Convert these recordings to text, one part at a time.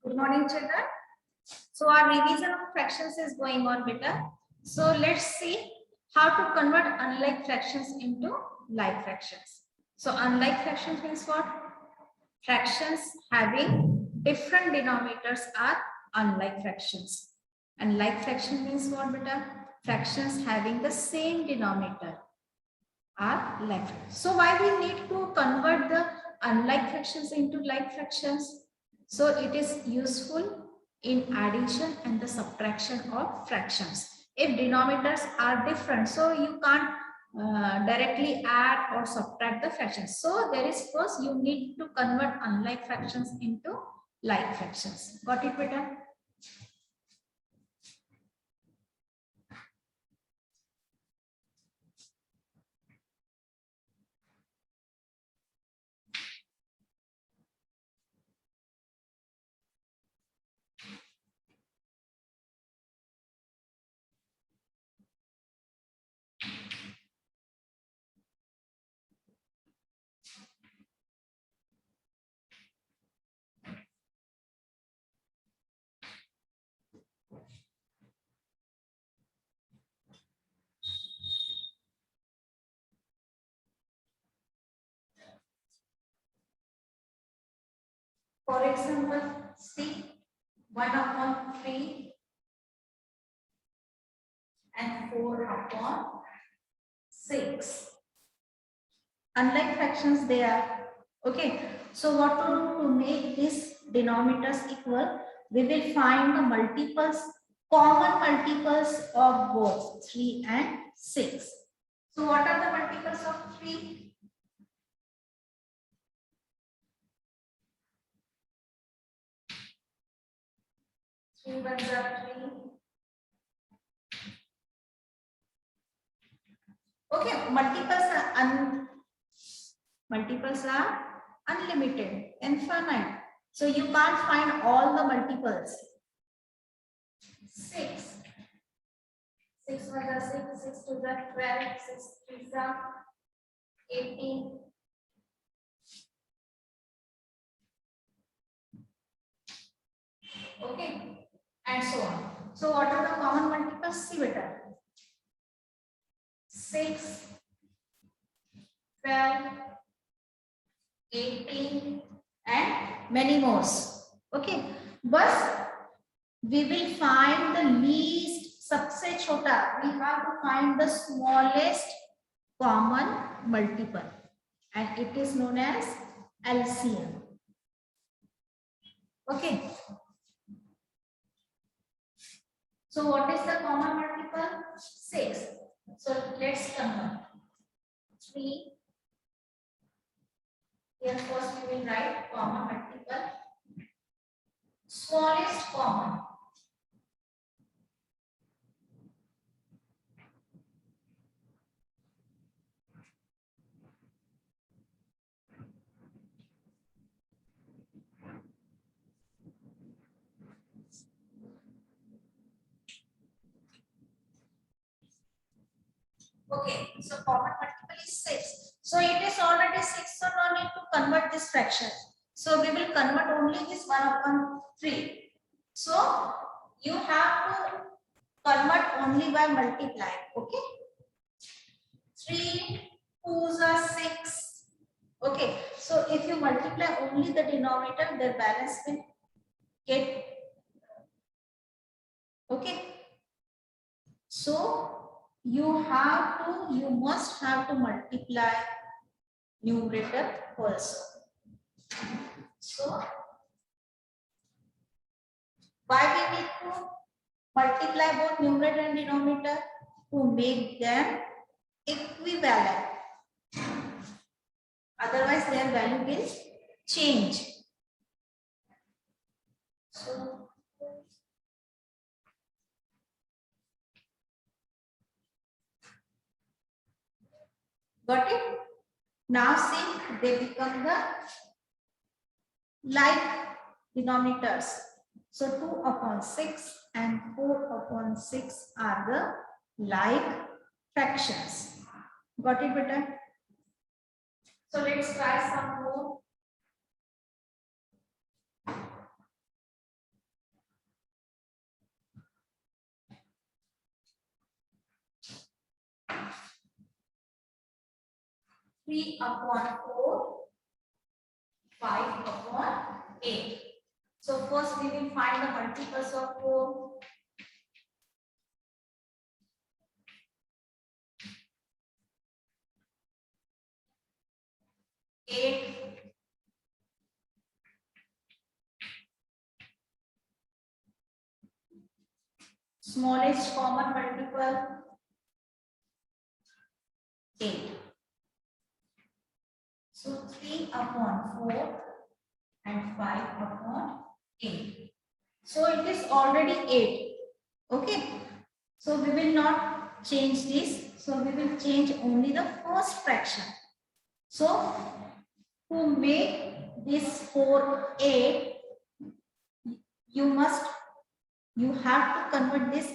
Good morning, children. So our revision of fractions is going on, beta. So let's see how to convert unlike fractions into like fractions. So unlike fractions means what? Fractions having different denominators are unlike fractions. And like fraction means what, beta? Fractions having the same denominator are like. So why we need to convert the unlike fractions into like fractions? So it is useful in addition and the subtraction of fractions. If denominators are different, so you can't directly add or subtract the fractions. So there is first you need to convert unlike fractions into like fractions. Got it, beta? For example, see 1/3 and 4/6. Unlike fractions, they are okay. So what to do to make these denominators equal? We will find the multiples, common multiples of both 3 and 6. So what are the multiples of 3? 3 ones are 3. Okay, multiples are unlimited, infinite. So you can't find all the multiples. 6. 6 ones are 6, 6 twos are 12, 6 threes are 18. Okay, and so on. So what are the common multiples? See better. 6, 12, 18 and many more. Okay, but we will find the least, सबसे छोटा, we have to find the smallest common multiple and it is known as LCM. Okay. So what is the common multiple? 6. So let's convert. 3. Here first we will write common multiple. Smallest common. Okay, so common multiple is 6. So it is already 6, so no need to convert this fraction. So we will convert only this 1/3. So you have to convert only by multiplying. Okay. 3 2s are 6. Okay. So if you multiply only the denominator, the balance will get. Okay. So you must have to multiply numerator also. So why we need to multiply both numerator and denominator? To make them equivalent. Otherwise their value will change. So got it? Now see, they become the like denominators. So 2/6 and 4/6 are the like fractions. Got it, beta? So let's try some more. 3 upon 4, 5 upon 8. So first we will find the multiples of 4. 8, smallest common multiple 8. So 3 upon 4 and 5 upon 8. So it is already 8. Okay. So we will not change this. So we will change only the first fraction. So to make this 4 8, you have to convert this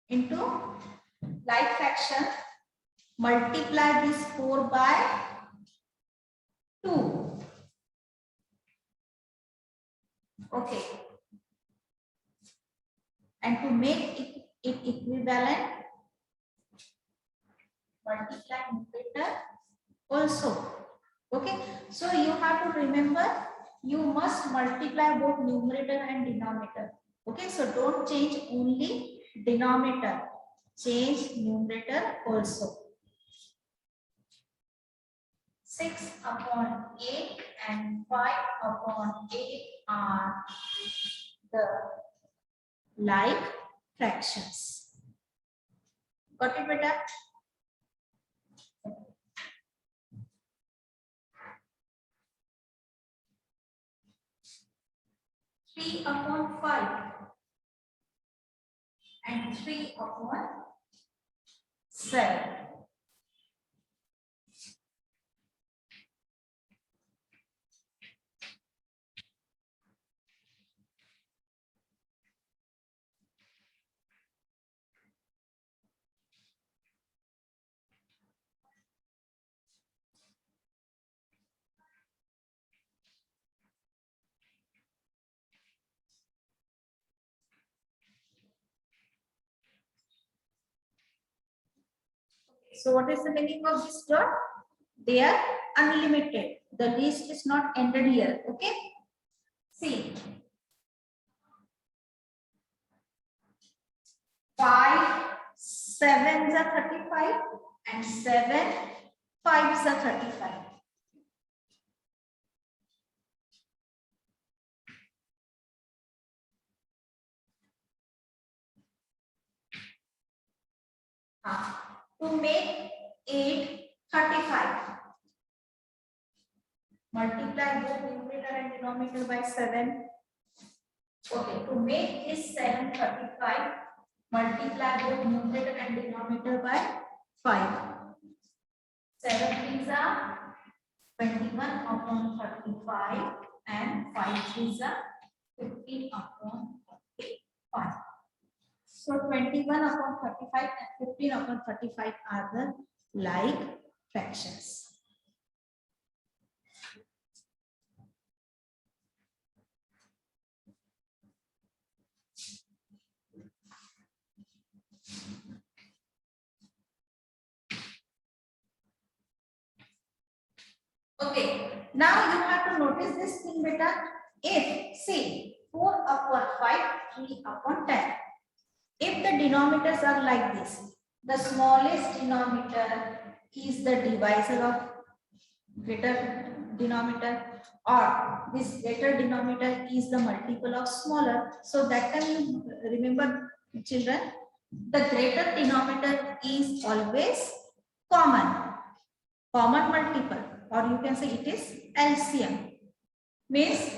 into like fraction. Multiply this 4 by 2. Okay. And to make it equivalent, multiply numerator also. Okay. So you have to remember, you must multiply both numerator and denominator. Okay. So don't change only denominator. Change numerator also. 6 upon 8 and 5 upon 8 are the like fractions. Got it, beta? Three upon 5 and 3 upon 7. So what is the meaning of this dot? They are unlimited. The list is not ended here. Okay. See. 5 7s are 35 and 7 5s are 35. To make 8 35. Multiply both numerator and denominator by 7. Okay, to make this 7 35, multiply both numerator and denominator by 5. 7 threes are 21 upon 35 and 5 threes are 15 upon 35. So 21 upon 35 and 15 upon 35 are the like fractions. Okay, now you have to notice this thing, beta. If, see, 4 upon 5, 3 upon 10. If the denominators are like this, the smallest denominator is the divisor of greater denominator, or this greater denominator is the multiple of smaller. So that time you remember, children, the greater denominator is always common multiple, or you can say it is LCM. Means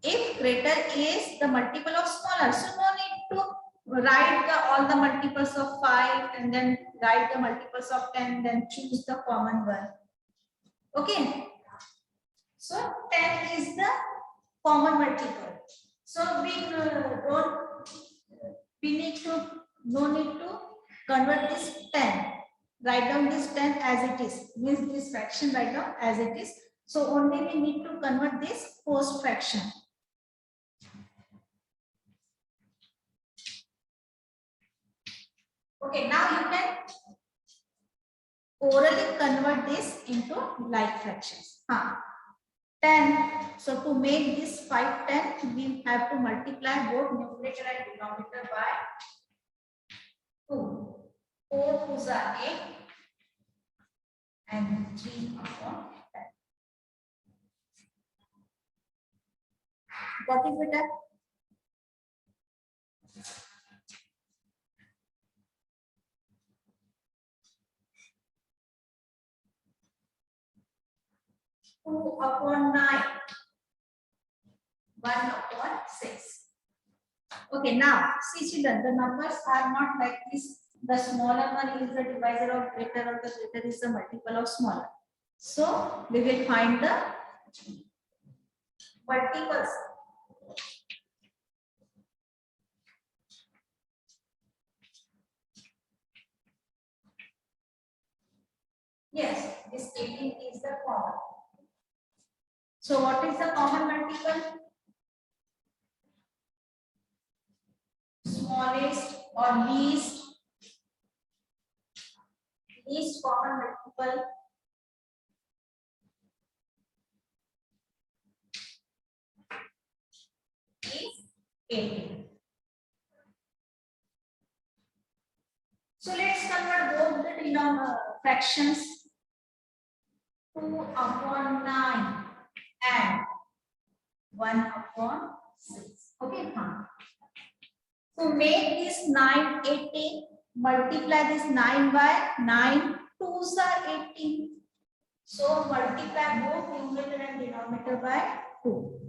if greater is the multiple of smaller, so no need to write all the multiples of 5 and then write the multiples of 10, then choose the common one. Okay. So 10 is the common multiple. So no need to convert this 10. Write down this 10 as it is. Means this fraction write down as it is. So only we need to convert this post fraction. Okay, now you can orally convert this into like fractions. 10. So to make this 5 10, we have to multiply both numerator and denominator by 2. 4 2s are 8 and 3 upon 10. Got it, beta? Two upon 9, 1 upon 6. Okay, now see children, the numbers are not like this. The smaller one is the divisor of greater, or the greater is the multiple of smaller. So we will find the multiples. Yes, this 18 is the common. So what is the common multiple? Smallest or least common multiple is 18. So let's convert both the fractions. 2 upon 9 and 1 upon 6. Okay, fine. So make this 9 18. Multiply this 9 by 9 2s are 18. So multiply both numerator and denominator by 2.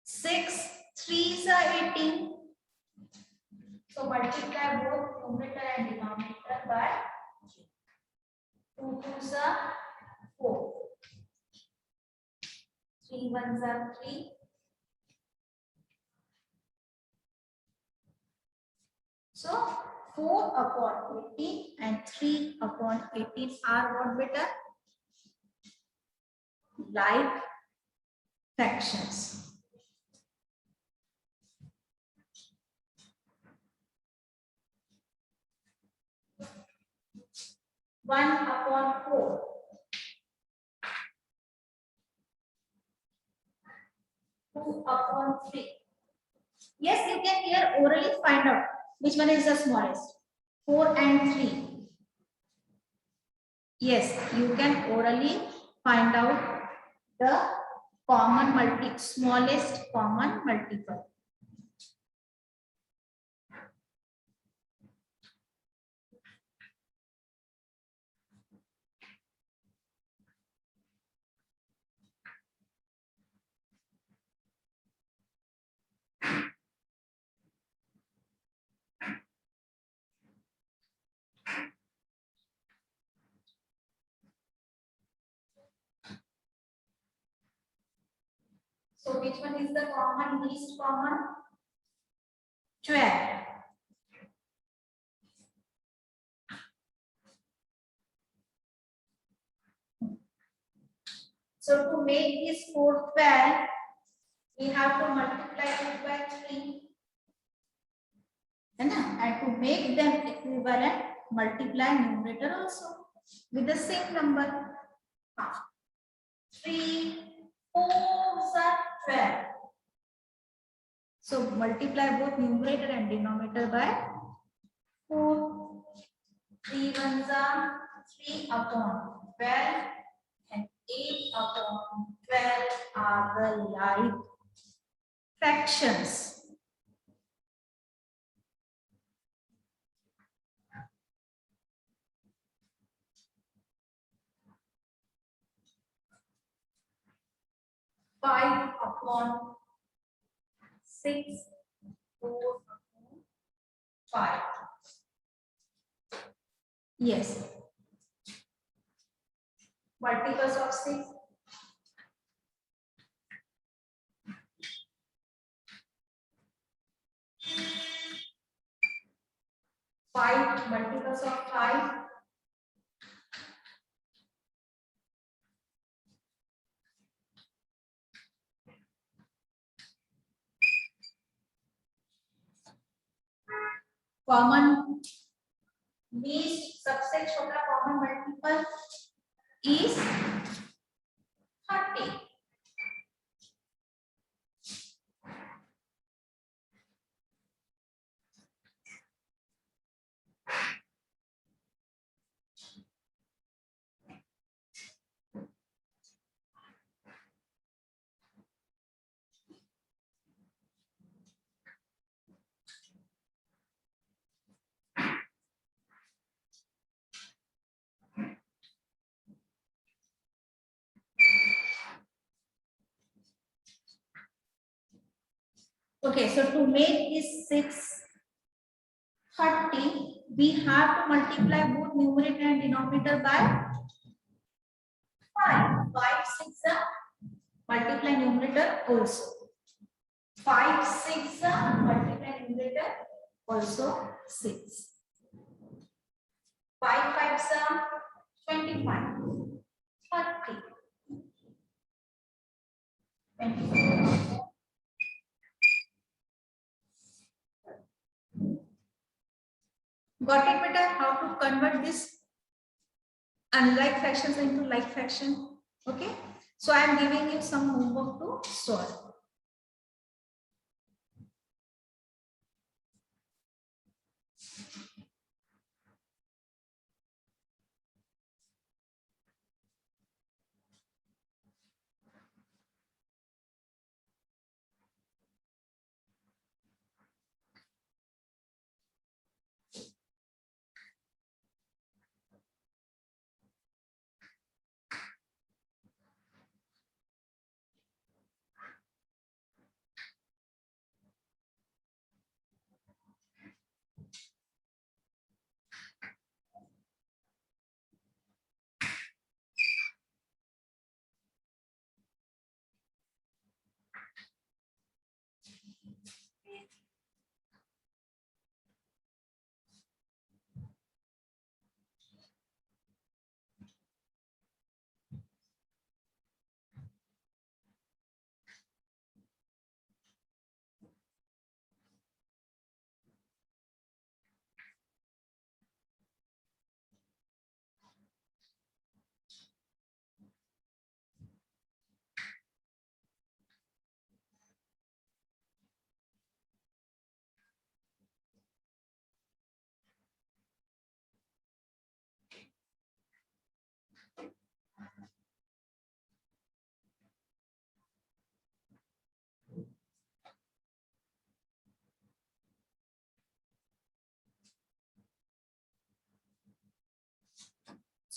6 3s are 18. So multiply both numerator and denominator by 2 2s are 4. 3 1s are 3. So 4 upon 18 and 3 upon 18 are what, beta? Like fractions. One upon 4. 2 upon 3. Yes, you can here orally find out which one is the smallest. 4 and 3. Yes, you can orally find out the smallest common multiple. So which one is the least common? 12. So to make this 4 12, we have to multiply it by 3. And to make them equivalent, multiply numerator also with the same number. 3 4s are 12. So multiply both numerator and denominator by 4. 3 1s are 3 upon 12 and 8 upon 12 are the like fractions. Five upon 6, 4 upon 5. Yes. Multiples of 6. 5 multiples of 5. 'Least सबसे छोटा common multiple is 30. Okay, so to make this 630, we have to multiply both numerator and denominator by 5. 5, 6 multiply numerator also. 5, 6 multiply numerator also 6. 5, 5 25. 30. 24. Got it, beta? How to convert this unlike fractions into like fraction? Okay. So I am giving you some homework to solve.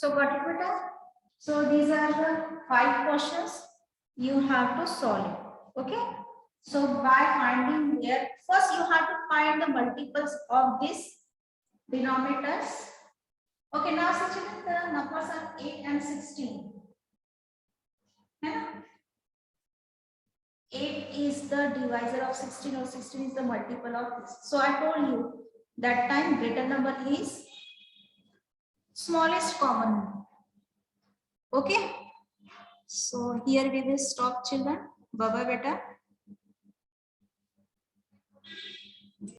So got it, beta? So these are the 5 questions you have to solve it. Okay. So by finding there, first you have to find the multiples of this denominators. Okay, now Sachin, the numbers are 8 and 16. 8 is the divisor of 16 or 16 is the multiple of this. So I told you that time greater number is smallest common number. Okay. So here we will stop, children. Bye bye, beta.